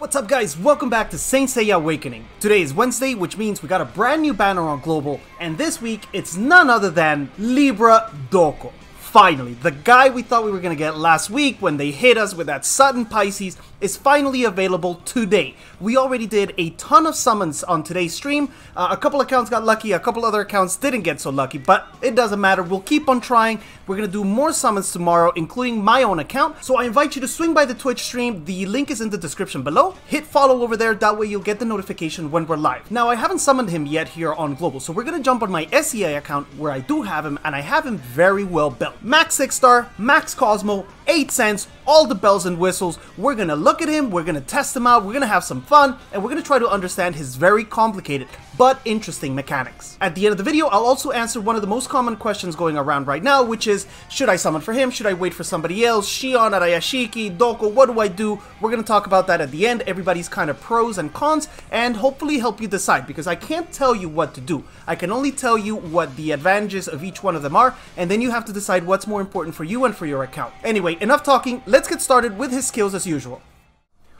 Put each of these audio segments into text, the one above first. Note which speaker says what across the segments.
Speaker 1: What's up guys, welcome back to Seiya Awakening. Today is Wednesday, which means we got a brand new banner on Global, and this week it's none other than LIBRA DOHKO. Finally, the guy we thought we were going to get last week when they hit us with that sudden Pisces is finally available today. We already did a ton of summons on today's stream. A couple accounts got lucky, a couple other accounts didn't get so lucky, but it doesn't matter. We'll keep on trying. We're going to do more summons tomorrow, including my own account. So I invite you to swing by the Twitch stream. The link is in the description below. Hit follow over there. That way you'll get the notification when we're live. Now, I haven't summoned him yet here on Global, so we're going to jump on my Seiya account where I do have him, and I have him very well built. Max 6-star, Max Cosmo, 8 cents, all the bells and whistles. We're going to look at him, we're going to test him out, we're going to have some fun, and we're going to try to understand his very complicated but interesting mechanics. At the end of the video, I'll also answer one of the most common questions going around right now, which is, should I summon for him? Should I wait for somebody else? Shion, Arayashiki, DOHKO, what do I do? We're going to talk about that at the end, everybody's kind of pros and cons, and hopefully help you decide, because I can't tell you what to do. I can only tell you what the advantages of each one of them are, and then you have to decide what's more important for you and for your account. Anyway, enough talking, let's get started with his skills as usual.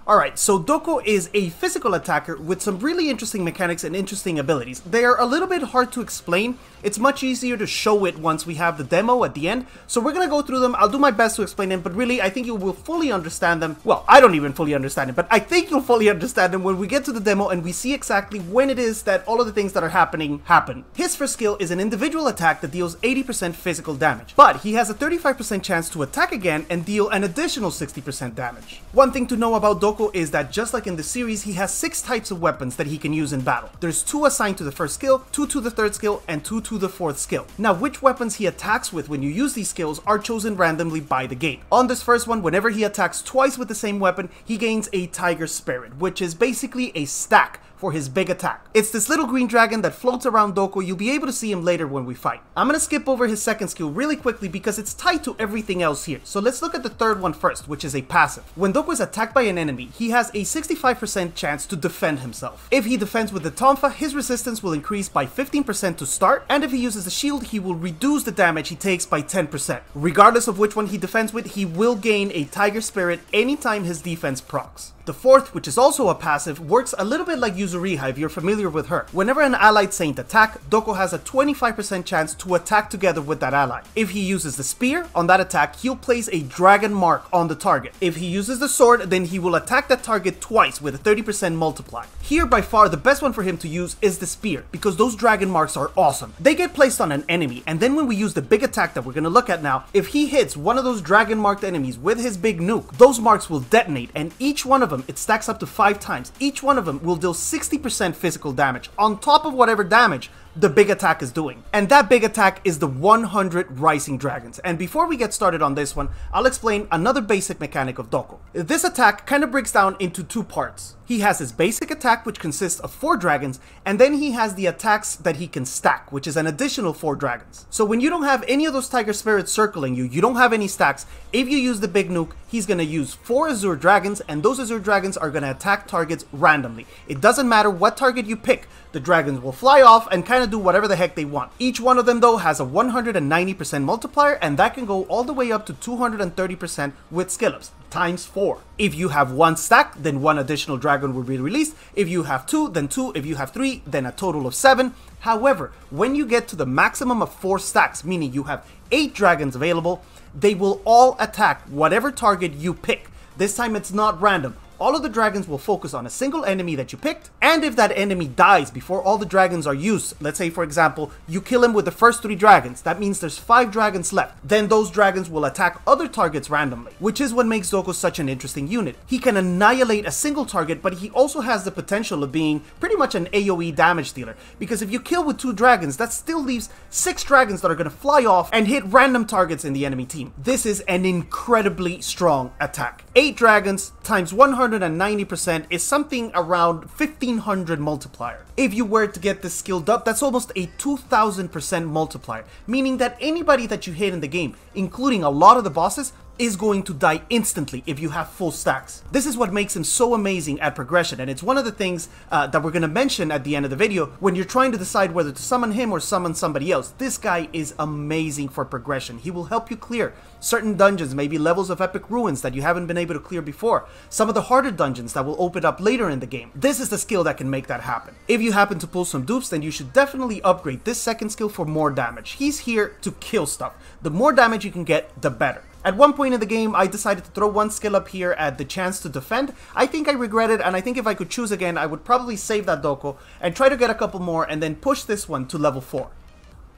Speaker 1: Alright, so DOHKO is a physical attacker with some really interesting mechanics and interesting abilities. They are a little bit hard to explain. It's much easier to show it once we have the demo at the end. So we're going to go through them. I'll do my best to explain them, but really I think you will fully understand them. Well, I don't even fully understand it, but I think you'll fully understand them when we get to the demo and we see exactly when it is that all of the things that are happening happen. His first skill is an individual attack that deals 80% physical damage, but he has a 35% chance to attack again and deal an additional 60% damage. One thing to know about DOHKO is that just like in the series, he has 6 types of weapons that he can use in battle. There's 2 assigned to the first skill, 2 to the third skill, and 2 to the fourth skill. Now, which weapons he attacks with when you use these skills are chosen randomly by the game. On this first one, whenever he attacks twice with the same weapon, he gains a Tiger Spirit, which is basically a stack for his big attack. It's this little green dragon that floats around DOHKO. You'll be able to see him later when we fight. I'm gonna skip over his second skill really quickly because it's tied to everything else here. So let's look at the third one first, which is a passive. When DOHKO is attacked by an enemy, he has a 65% chance to defend himself. If he defends with the Tonfa, his resistance will increase by 15% to start, and if he uses the shield, he will reduce the damage he takes by 10%. Regardless of which one he defends with, he will gain a Tiger Spirit anytime his defense procs. The fourth, which is also a passive, works a little bit like Yuzuriha if you're familiar with her. Whenever an allied saint attack, DOHKO has a 25% chance to attack together with that ally. If he uses the spear, on that attack, he'll place a dragon mark on the target. If he uses the sword, then he will attack that target twice with a 30% multiplier. Here, by far, the best one for him to use is the spear, because those dragon marks are awesome. They get placed on an enemy, and then when we use the big attack that we're going to look at now, if he hits one of those dragon marked enemies with his big nuke, those marks will detonate, and each one of them, it stacks up to 5 times. Each one of them will deal 60% physical damage on top of whatever damage the big attack is doing. And that big attack is the 100 Rising Dragons. And before we get started on this one, I'll explain another basic mechanic of DOHKO. This attack kind of breaks down into 2 parts. He has his basic attack, which consists of 4 dragons, and then he has the attacks that he can stack, which is an additional 4 dragons. So when you don't have any of those Tiger Spirits circling you, you don't have any stacks, if you use the big nuke, he's going to use 4 Azure Dragons, and those Azure Dragons are going to attack targets randomly. It doesn't matter what target you pick, the dragons will fly off and kind of do whatever the heck they want. Each one of them though has a 190% multiplier, and that can go all the way up to 230% with skill ups, times 4. If you have 1 stack, then 1 additional dragon will be released. If you have 2, then 2. If you have 3, then a total of 7. However, when you get to the maximum of 4 stacks, meaning you have 8 dragons available, they will all attack whatever target you pick. This time it's not random. All of the dragons will focus on a single enemy that you picked, and if that enemy dies before all the dragons are used, let's say for example, you kill him with the first 3 dragons, that means there's 5 dragons left, then those dragons will attack other targets randomly, which is what makes DOHKO such an interesting unit. He can annihilate a single target, but he also has the potential of being pretty much an AoE damage dealer, because if you kill with 2 dragons, that still leaves 6 dragons that are going to fly off and hit random targets in the enemy team. This is an incredibly strong attack. 8 dragons times 190% is something around 1500 multiplier. If you were to get this skilled up, that's almost a 2000% multiplier, meaning that anybody that you hit in the game, including a lot of the bosses, is going to die instantly if you have full stacks. This is what makes him so amazing at progression, and it's one of the things that we're going to mention at the end of the video when you're trying to decide whether to summon him or summon somebody else. This guy is amazing for progression. He will help you clear certain dungeons, maybe levels of epic ruins that you haven't been able to clear before, some of the harder dungeons that will open up later in the game. This is the skill that can make that happen. If you happen to pull some dupes, then you should definitely upgrade this second skill for more damage. He's here to kill stuff. The more damage you can get, the better. At one point in the game, I decided to throw one skill up here at the chance to defend. I think I regret it, and I think if I could choose again, I would probably save that DOHKO and try to get a couple more and then push this one to level 4.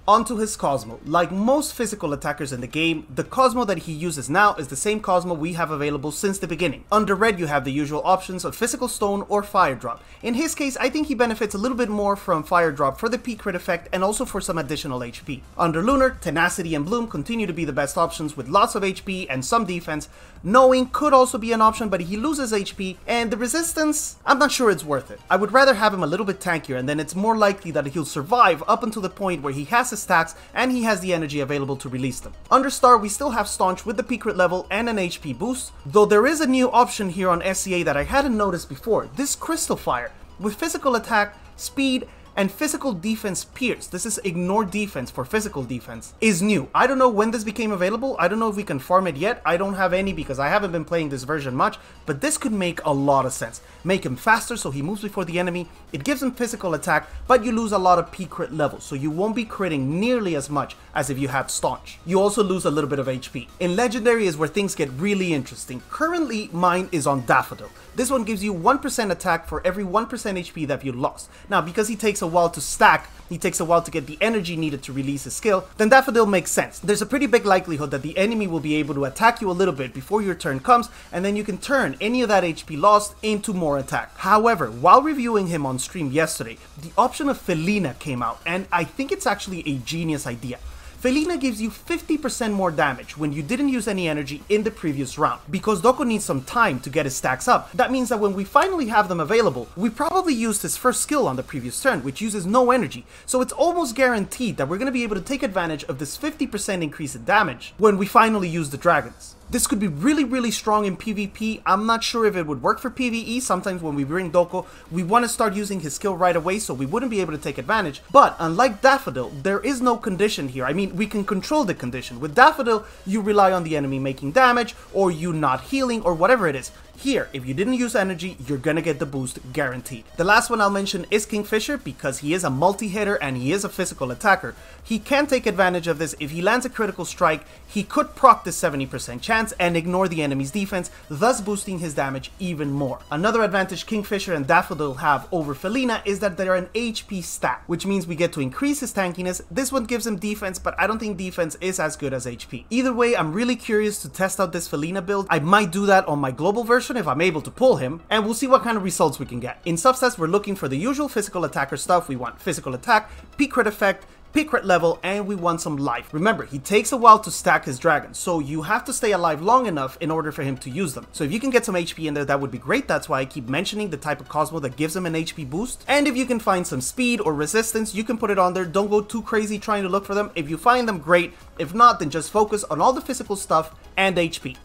Speaker 1: Onto his Cosmo. Like most physical attackers in the game, the Cosmo that he uses now is the same Cosmo we have available since the beginning. Under red, you have the usual options of physical stone or fire drop. In his case, I think he benefits a little bit more from fire drop for the peak crit effect and also for some additional HP. Under lunar, tenacity and bloom continue to be the best options with lots of HP and some defense. Knowing could also be an option, but he loses HP, and the resistance, I'm not sure it's worth it. I would rather have him a little bit tankier, and then it's more likely that he'll survive up until the point where he has his stacks and he has the energy available to release them. Under star, we still have staunch with the peak crit level and an HP boost, though there is a new option here on SCA that I hadn't noticed before. This crystal fire with physical attack, speed, and physical defense pierce, this is ignore defense for physical defense, is new. I don't know when this became available. I don't know if we can farm it yet. I don't have any because I haven't been playing this version much, but this could make a lot of sense. Make him faster so he moves before the enemy. It gives him physical attack, but you lose a lot of peak crit levels, so you won't be critting nearly as much as if you had staunch. You also lose a little bit of HP. In legendary is where things get really interesting. Currently, mine is on Daffodil. This one gives you 1% attack for every 1% HP that you lost. Now, because he takes a while to stack, he takes a while to get the energy needed to release his skill, then Daffodil makes sense. There's a pretty big likelihood that the enemy will be able to attack you a little bit before your turn comes, and then you can turn any of that HP lost into more attack. However, while reviewing him on stream yesterday, the option of Felina came out, and I think it's actually a genius idea. Felina gives you 50% more damage when you didn't use any energy in the previous round. Because DOHKO needs some time to get his stacks up, that means that when we finally have them available, we probably used his first skill on the previous turn, which uses no energy, so it's almost guaranteed that we're going to be able to take advantage of this 50% increase in damage when we finally use the dragons. This could be really strong in PvP. I'm not sure if it would work for PvE. Sometimes when we bring DOHKO, we want to start using his skill right away, so we wouldn't be able to take advantage. But unlike Daffodil, there is no condition here. I mean, we can control the condition. With Daffodil, you rely on the enemy making damage, or you not healing, or whatever it is. Here, if you didn't use energy, you're gonna get the boost guaranteed. The last one I'll mention is Kingfisher because he is a multi-hitter and he is a physical attacker. He can take advantage of this. If he lands a critical strike, he could proc this 70% chance and ignore the enemy's defense, thus boosting his damage even more. Another advantage Kingfisher and Daffodil have over Felina is that they're an HP stack, which means we get to increase his tankiness. This one gives him defense, but I don't think defense is as good as HP. Either way, I'm really curious to test out this Felina build. I might do that on my global version if I'm able to pull him, and we'll see what kind of results we can get. In substats, we're looking for the usual physical attacker stuff. We want physical attack, peak crit effect, peak crit level, and we want some life. Remember, he takes a while to stack his dragons, so you have to stay alive long enough in order for him to use them. So if you can get some HP in there, that would be great. That's why I keep mentioning the type of Cosmo that gives him an HP boost. And if you can find some speed or resistance, you can put it on there. Don't go too crazy trying to look for them. If you find them, great. If not, then just focus on all the physical stuff and HP.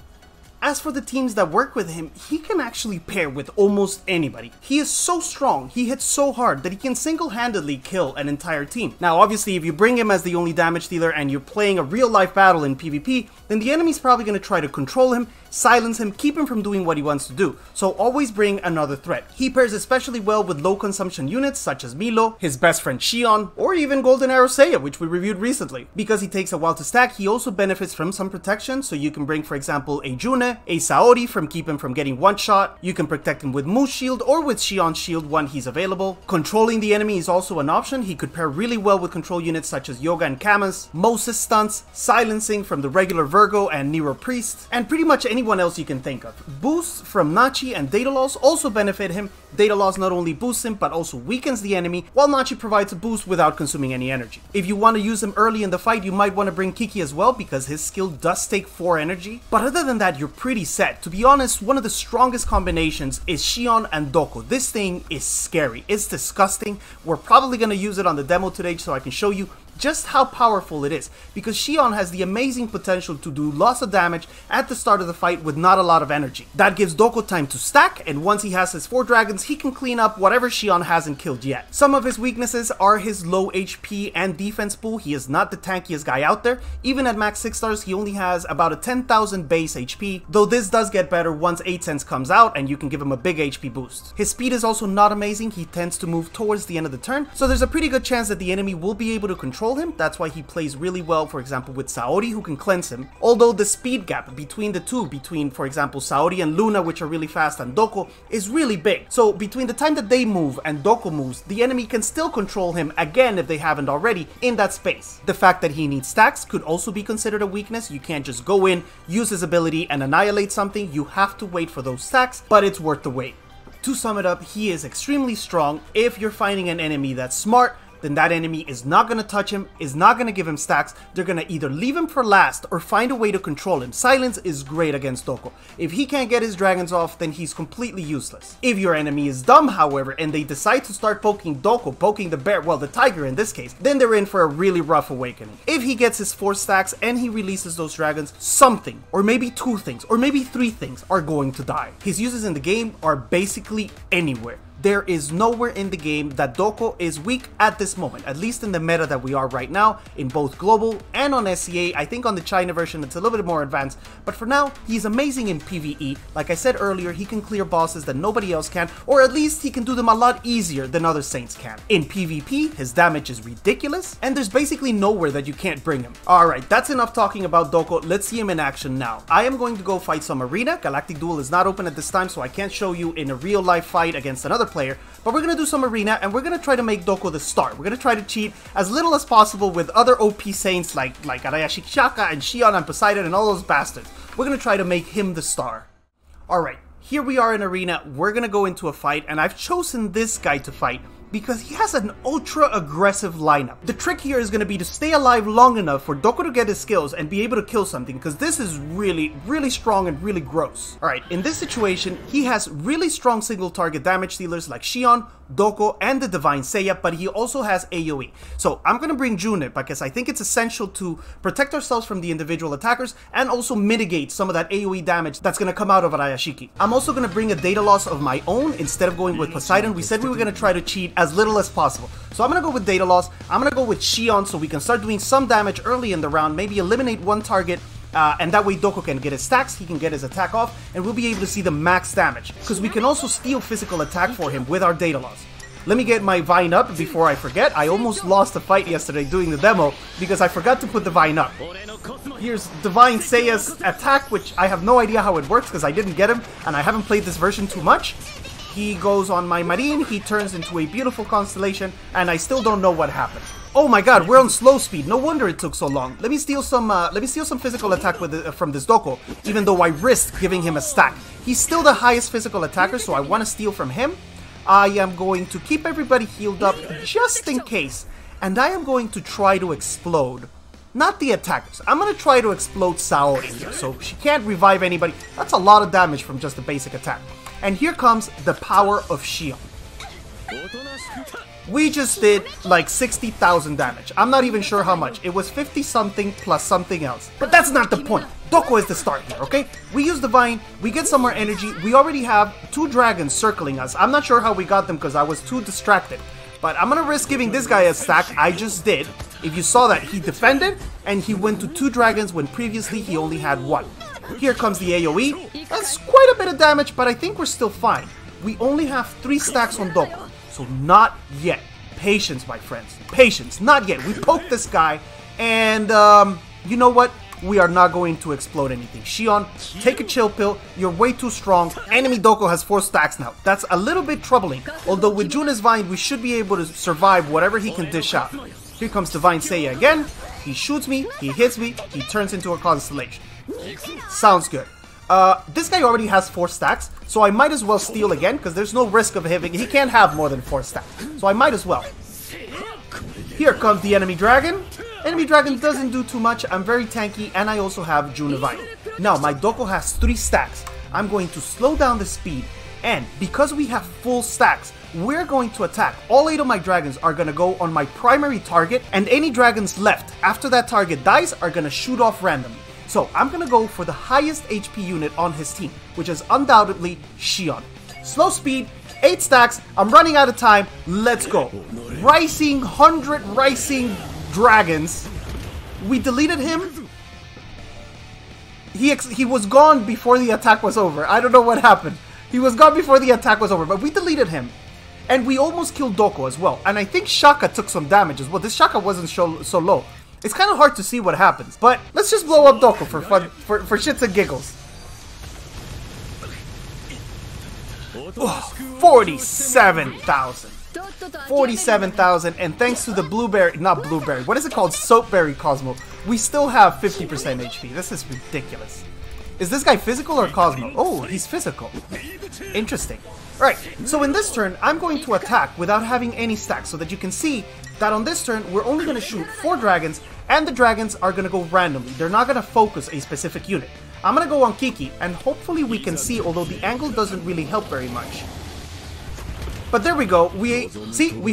Speaker 1: As for the teams that work with him, he can actually pair with almost anybody. He is so strong, he hits so hard that he can single-handedly kill an entire team. Now obviously if you bring him as the only damage dealer and you're playing a real life battle in PvP, then the enemy's probably going to try to control him, silence him, keep him from doing what he wants to do. So always bring another threat. He pairs especially well with low consumption units such as Milo, his best friend Xion, or even Golden Arrow Seiya, which we reviewed recently. Because he takes a while to stack, he also benefits from some protection, so you can bring for example a June, a Saori from keep him from getting one shot. You can protect him with Moo's shield or with Xion's shield when he's available. Controlling the enemy is also an option. He could pair really well with control units such as Yoga and Camus, Moses stunts, silencing from the regular Virgo and Nero Priest, and pretty much anyone else you can think of. Boosts from Nachi and Daedalus also benefit him. Daedalus not only boosts him but also weakens the enemy, while Nachi provides a boost without consuming any energy. If you want to use him early in the fight, you might want to bring Kiki as well because his skill does take 4 energy. But other than that, you're pretty set. To be honest, one of the strongest combinations is Xion and DOHKO. This thing is scary. It's disgusting. We're probably going to use it on the demo today so I can show you, just how powerful it is, because Xion has the amazing potential to do lots of damage at the start of the fight with not a lot of energy. That gives DOHKO time to stack, and once he has his 4 dragons, he can clean up whatever Xion hasn't killed yet. Some of his weaknesses are his low HP and defense pool. He is not the tankiest guy out there. Even at max 6 stars, he only has about a 10,000 base HP, though this does get better once 8 cents comes out and you can give him a big HP boost. His speed is also not amazing. He tends to move towards the end of the turn, so there's a pretty good chance that the enemy will be able to control him. That's why he plays really well, for example, with Saori, who can cleanse him. Although the speed gap between the two, for example, Saori and Luna, which are really fast, and DOHKO, is really big. So between the time that they move and DOHKO moves, the enemy can still control him again if they haven't already in that space. The fact that he needs stacks could also be considered a weakness. You can't just go in, use his ability, and annihilate something. You have to wait for those stacks, but it's worth the wait. To sum it up, he is extremely strong. If you're fighting an enemy that's smart, then that enemy is not going to touch him, is not going to give him stacks. They're going to either leave him for last or find a way to control him. Silence is great against DOHKO. If he can't get his dragons off, then he's completely useless. If your enemy is dumb, however, and they decide to start poking DOHKO, poking the bear, well, the tiger in this case, then they're in for a really rough awakening. If he gets his 4 stacks and he releases those dragons, something, or maybe 2 things, or maybe 3 things are going to die. His uses in the game are basically anywhere. There is nowhere in the game that DOHKO is weak at this moment, at least in the meta that we are right now, in both global and on SCA. I think on the China version it's a little bit more advanced, but for now, he's amazing in PvE. Like I said earlier, he can clear bosses that nobody else can, or at least he can do them a lot easier than other Saints can. In PvP, his damage is ridiculous, and there's basically nowhere that you can't bring him. Alright, that's enough talking about DOHKO. Let's see him in action now. I am going to go fight some arena. Galactic Duel is not open at this time, so I can't show you in a real life fight against another player, but we're gonna do some arena and we're gonna try to make DOHKO the star. We're gonna try to cheat as little as possible with other OP Saints like Arayashi Shaka and Xion and Poseidon and all those bastards. We're gonna try to make him the star. Alright, here we are in arena. We're gonna go into a fight, and I've chosen this guy to fight because he has an ultra aggressive lineup. The trick here is going to be to stay alive long enough for DOHKO to get his skills and be able to kill something, because this is really strong and really gross. Alright, in this situation, he has really strong single target damage dealers like Xion, DOHKO, and the Divine Seiya, but he also has AoE. So I'm going to bring June because I think it's essential to protect ourselves from the individual attackers and also mitigate some of that AoE damage that's going to come out of Arayashiki. I'm also going to bring a data loss of my own instead of going with Poseidon. We said we were going to try to cheat as little as possible. So I'm going to go with data loss. I'm going to go with Xion so we can start doing some damage early in the round, maybe eliminate one target, and that way DOHKO can get his stacks, he can get his attack off, and we'll be able to see the max damage, because we can also steal physical attack for him with our data loss. Let me get my Vine up before I forget. I almost lost a fight yesterday doing the demo because I forgot to put the Vine up. Here's Divine Seiya's attack, which I have no idea how it works because I didn't get him and I haven't played this version too much. He goes on my Marine, he turns into a beautiful constellation, and I still don't know what happened. Oh my god, we're on slow speed. No wonder it took so long. Let me steal some physical attack with from this DOHKO, even though I risked giving him a stack. He's still the highest physical attacker, so I want to steal from him. I am going to keep everybody healed up just in case, and I am going to try to explode. Not the attackers. I'm going to try to explode Saori here, so she can't revive anybody. That's a lot of damage from just a basic attack. And here comes the power of Xion. We just did like 60,000 damage. I'm not even sure how much. It was 50 something plus something else. But that's not the point. DOHKO is the start here, okay? We use the Vine, we get some more energy. We already have 2 dragons circling us. I'm not sure how we got them because I was too distracted. But I'm gonna risk giving this guy a stack. I just did. If you saw that, he defended and he went to 2 dragons when previously he only had 1. Here comes the AoE. That's quite a bit of damage, but I think we're still fine. We only have 3 stacks on DOHKO, so not yet. Patience, my friends. Patience. Not yet. We poked this guy, and you know what? We are not going to explode anything. Xion, take a chill pill. You're way too strong. Enemy DOHKO has 4 stacks now. That's a little bit troubling. Although with June's Vine, we should be able to survive whatever he can dish out. Here comes Divine Seiya again. He shoots me, he hits me, he turns into a constellation. Sounds good. This guy already has 4 stacks, so I might as well steal again, because there's no risk of having... He can't have more than 4 stacks, so I might as well. Here comes the enemy dragon. Enemy dragon doesn't do too much. I'm very tanky, and I also have Junevine. Now, my DOHKO has 3 stacks. I'm going to slow down the speed, And because we have full stacks, we're going to attack. All 8 of my dragons are going to go on my primary target, and any dragons left after that target dies are going to shoot off randomly. So I'm going to go for the highest HP unit on his team, which is undoubtedly Xion. Slow speed, 8 stacks, I'm running out of time, let's go. 100 rising dragons. We deleted him. He was gone before the attack was over. I don't know what happened. He was gone before the attack was over, but we deleted him. And we almost killed DOHKO as well. And I think Shaka took some damage as well. This Shaka wasn't so low. It's kind of hard to see what happens. But let's just blow up DOHKO for fun, for shits and giggles. 47,000. 47,000, and thanks to the what is it called? Soapberry Cosmo, we still have 50% HP. This is ridiculous. Is this guy physical or Cosmo? Oh, he's physical. Interesting. Alright, so in this turn, I'm going to attack without having any stacks, so that you can see that on this turn, we're only going to shoot 4 dragons, and the dragons are going to go randomly. They're not going to focus a specific unit. I'm going to go on Kiki, and hopefully we can see, although the angle doesn't really help very much. But there we go, we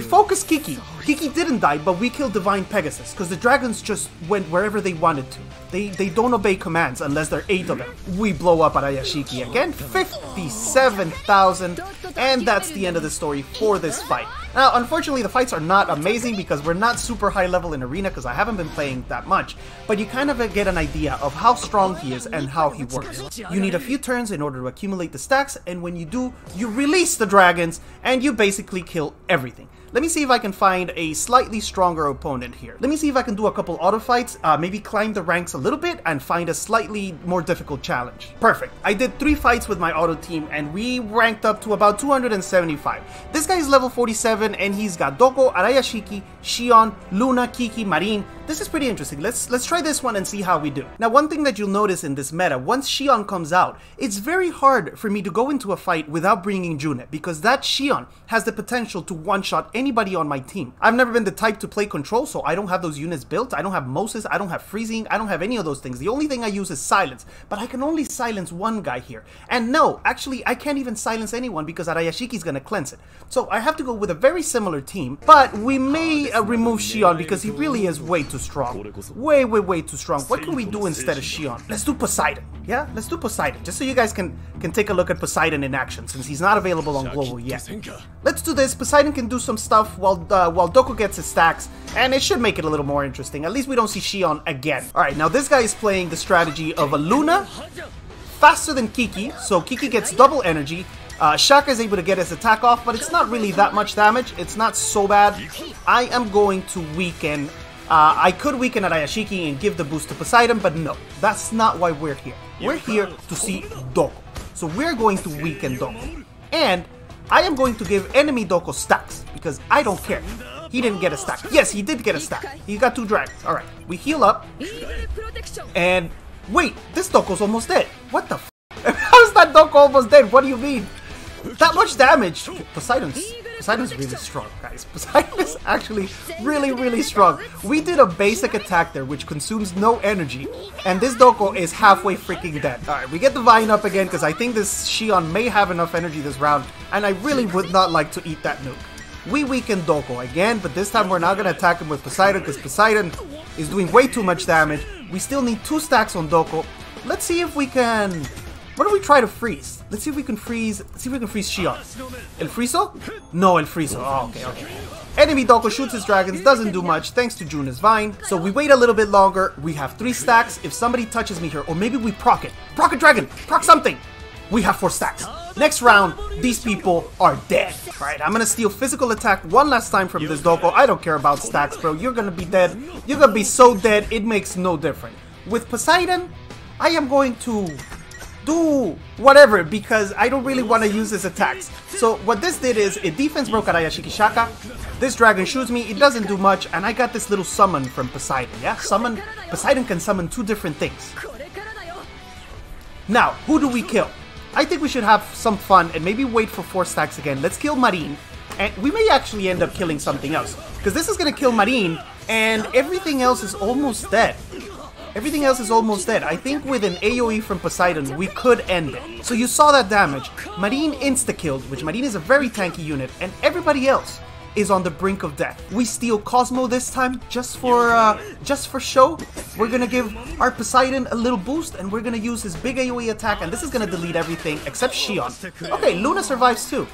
Speaker 1: focused Kiki. Kiki didn't die, but we killed Divine Pegasus, because the dragons just went wherever they wanted to. They don't obey commands unless there are 8 of them. We blow up Arayashiki again, 57,000, and that's the end of the story for this fight. Now, unfortunately, the fights are not amazing because we're not super high level in Arena because I haven't been playing that much, but you kind of get an idea of how strong he is and how he works. You need a few turns in order to accumulate the stacks, and when you do, you release the dragons, and you basically kill everything. Let me see if I can find a slightly stronger opponent here. Let me see if I can do a couple auto fights, maybe climb the ranks a little bit and find a slightly more difficult challenge. Perfect. I did 3 fights with my auto team and we ranked up to about 275. This guy is level 47 and he's got DOHKO, Arayashiki, Xion, Luna, Kiki, Marine. This is pretty interesting. Let's try this one and see how we do. Now, one thing that you'll notice in this meta, once Xion comes out, it's very hard for me to go into a fight without bringing Junet, because that Xion has the potential to one-shot anybody on my team. I've never been the type to play control, so I don't have those units built. I don't have Moses, I don't have freezing, I don't have any of those things. The only thing I use is silence, but I can only silence one guy here. And no, actually, I can't even silence anyone because Arayashiki's gonna cleanse it. So I have to go with a very similar team, but we may remove Xion because he really is way too strong. Way too strong. What can we do instead of Xion? Let's do Poseidon. Yeah, let's do Poseidon, just so you guys can take a look at Poseidon in action, since he's not available on global yet. Let's do this. Poseidon can do some stuff while DOHKO gets his stacks, and it should make it a little more interesting. At least we don't see Xion again. Alright, now this guy is playing the strategy of a Luna, faster than Kiki, so Kiki gets double energy. Shaka is able to get his attack off, but it's not really that much damage. It's not so bad. I am going to weaken... I could weaken Arayashiki and give the boost to Poseidon, but no, that's not why we're here. We're here to see DOHKO. So we're going to weaken DOHKO. And I am going to give enemy DOHKO stacks, because I don't care. He didn't get a stack. Yes, he did get a stack. He got 2 dragons. Alright, we heal up. And wait, this DOHKO's almost dead. What the f? How is that DOHKO almost dead? What do you mean? That much damage. Poseidon's really strong, guys. Poseidon is actually really strong. We did a basic attack there which consumes no energy, and this DOHKO is halfway freaking dead. Alright, we get the Vine up again because I think this Xion may have enough energy this round, and I really would not like to eat that nuke. We weaken DOHKO again, but this time we're not going to attack him with Poseidon because Poseidon is doing way too much damage. We still need 2 stacks on DOHKO. Let's see if we can... What do we try to freeze? Let's see if we can freeze. Let's see if we can freeze Xion. El Friso? No, El Friso. Oh, okay. Enemy DOHKO shoots his dragons, doesn't do much thanks to Juna's Vine. So we wait a little bit longer. We have 3 stacks. If somebody touches me here, or maybe we proc it. Proc a dragon. Proc something. We have 4 stacks. Next round, these people are dead. Alright, I'm gonna steal physical attack one last time from this DOHKO. I don't care about stacks, bro. You're gonna be dead. You're gonna be so dead, it makes no difference. With Poseidon, I am going to... do whatever, because I don't really want to use his attacks. So what this did is it defense broke Arayashiki Shaka. This dragon shoots me, it doesn't do much, and I got this little summon from Poseidon. Yeah, Poseidon can summon 2 different things. Now, who do we kill? I think we should have some fun and maybe wait for 4 stacks again. Let's kill Marine, and we may actually end up killing something else, because this is going to kill Marine and everything else is almost dead. Everything else is almost dead. I think with an AoE from Poseidon, we could end it. So you saw that damage. Marine insta-killed, which Marine is a very tanky unit, and everybody else is on the brink of death. We steal Cosmo this time, just for show. We're gonna give our Poseidon a little boost, and we're gonna use his big AoE attack, and this is gonna delete everything except Xion. Okay, Luna survives too.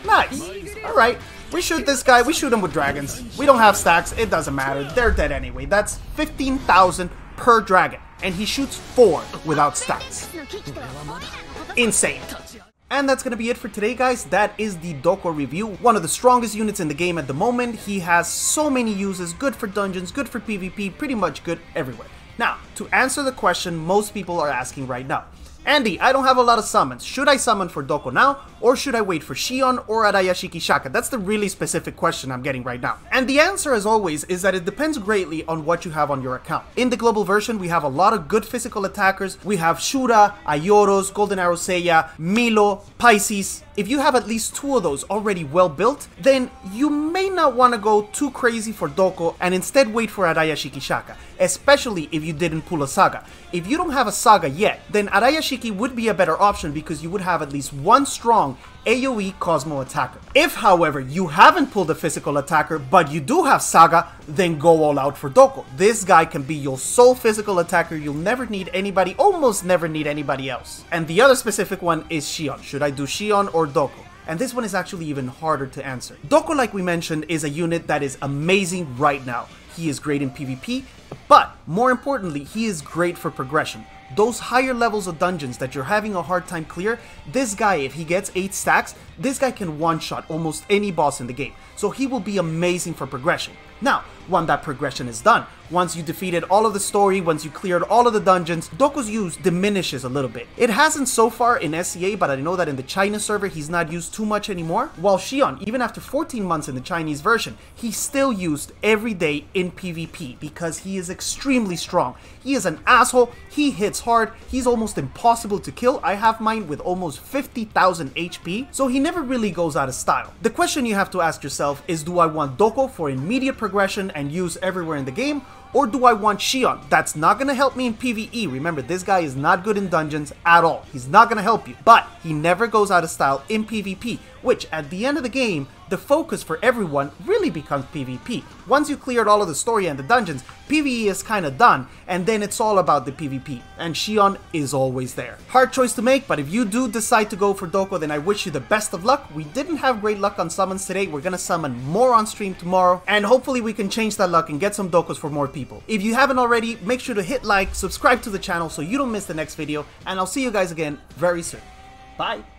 Speaker 1: Nice. Alright. We shoot this guy, we shoot him with dragons. We don't have stacks, it doesn't matter. They're dead anyway. That's 15,000 per dragon. And he shoots 4 without stacks. Insane. And that's gonna be it for today, guys. That is the DOHKO review. One of the strongest units in the game at the moment. He has so many uses, good for dungeons, good for PvP, pretty much good everywhere. Now, to answer the question most people are asking right now. Andy, I don't have a lot of summons. Should I summon for DOHKO now, or should I wait for Xion or Arayashiki Shaka? That's the really specific question I'm getting right now. And the answer, as always, is that it depends greatly on what you have on your account. In the global version, we have a lot of good physical attackers. We have Shura, Ayoros, Golden Arrow Seiya, Milo, Pisces. If you have at least 2 of those already well built, then you may not want to go too crazy for DOHKO and instead wait for Arayashiki Shaka, especially if you didn't pull a Saga. If you don't have a Saga yet, then Arayashiki would be a better option because you would have at least one strong AoE Cosmo attacker. If, however, you haven't pulled a physical attacker, but you do have Saga, then go all out for DOHKO. This guy can be your sole physical attacker. You'll never need anybody, almost never need anybody else. And the other specific one is Xion. Should I do Xion or DOHKO? And this one is actually even harder to answer. DOHKO, like we mentioned, is a unit that is amazing right now. He is great in PvP, but more importantly, he is great for progression. Those higher levels of dungeons that you're having a hard time clear, this guy, if he gets 8 stacks, this guy can one-shot almost any boss in the game. So he will be amazing for progression. Now, when that progression is done, once you defeated all of the story, once you cleared all of the dungeons, DOHKO's use diminishes a little bit. It hasn't so far in SCA, but I know that in the China server, he's not used too much anymore. While Xion, even after 14 months in the Chinese version, he's still used every day in PvP because he is extremely strong. He is an asshole, he hits hard, he's almost impossible to kill. I have mine with almost 50,000 HP, so he never really goes out of style. The question you have to ask yourself is, do I want DOHKO for immediate progression and use everywhere in the game, or do I want Xion? That's not going to help me in PvE. Remember, this guy is not good in dungeons at all. He's not going to help you, but he never goes out of style in PvP, which at the end of the game, the focus for everyone really becomes PvP. Once you cleared all of the story and the dungeons, PvE is kind of done, and then it's all about the PvP, and Xion is always there. Hard choice to make, but if you do decide to go for DOHKO, then I wish you the best of luck. We didn't have great luck on summons today. We're gonna summon more on stream tomorrow, and hopefully we can change that luck and get some DOHKOs for more people. If you haven't already, make sure to hit like, subscribe to the channel so you don't miss the next video, and I'll see you guys again very soon. Bye!